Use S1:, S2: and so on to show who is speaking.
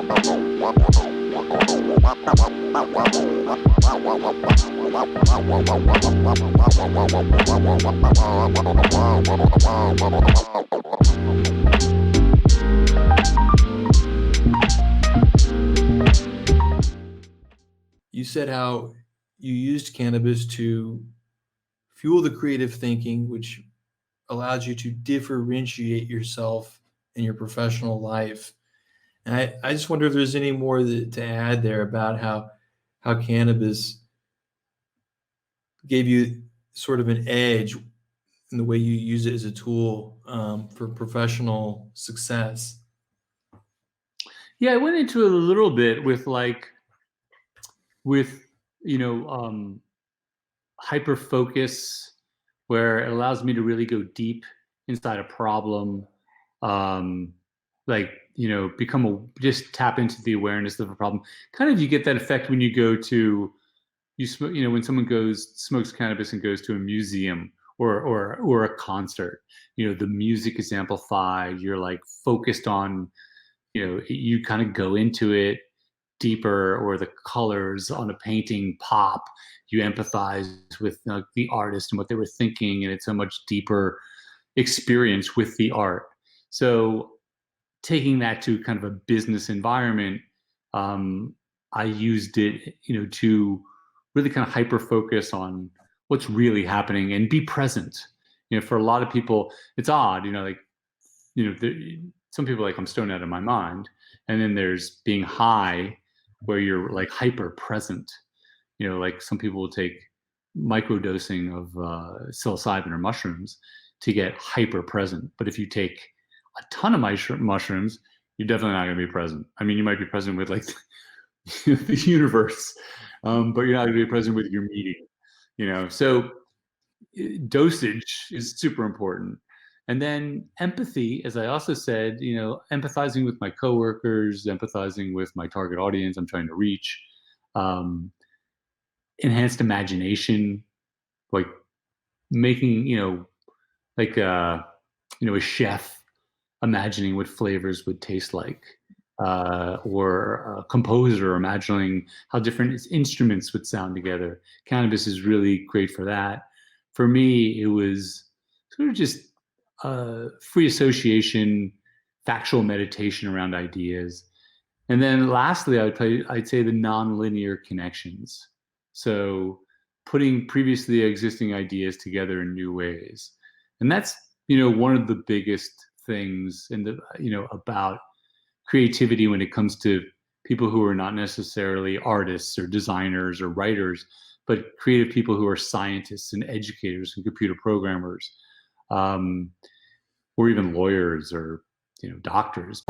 S1: You said how you used cannabis to fuel the creative thinking, which allows you to differentiate yourself in your professional life. And I just wonder if there's any more to add there about how cannabis gave you sort of an edge in the way you use it as a tool for professional success.
S2: Yeah, I went into it a little bit with hyper focus, where it allows me to really go deep inside a problem, just tap into the awareness of a problem. Kind of, you get that effect when you go to, when someone smokes cannabis and goes to a museum or a concert. The music is amplified. You're like focused on, you kind of go into it deeper, or the colors on a painting pop. You empathize with the artist and what they were thinking, and it's a much deeper experience with the art. So taking that to kind of a business environment, I used it, to really kind of hyper focus on what's really happening and be present. For a lot of people, it's odd, some people are like, I'm stoned out of my mind. And then there's being high, where you're like hyper present. Like some people will take microdosing of psilocybin or mushrooms to get hyper present. But if you take a ton of mushrooms, you're definitely not going to be present. I mean, you might be present with like the universe, but you're not going to be present with your meeting. So dosage is super important. And then empathy, as I also said, empathizing with my coworkers, empathizing with my target audience I'm trying to reach, enhanced imagination, like making, a chef imagining what flavors would taste like, or a composer imagining how different instruments would sound together. Cannabis is really great for that. For me, it was sort of just free association, factual meditation around ideas. And then lastly, I'd say the nonlinear connections. So putting previously existing ideas together in new ways. And that's, one of the biggest things about creativity when it comes to people who are not necessarily artists or designers or writers, but creative people who are scientists and educators and computer programmers, or even lawyers or doctors.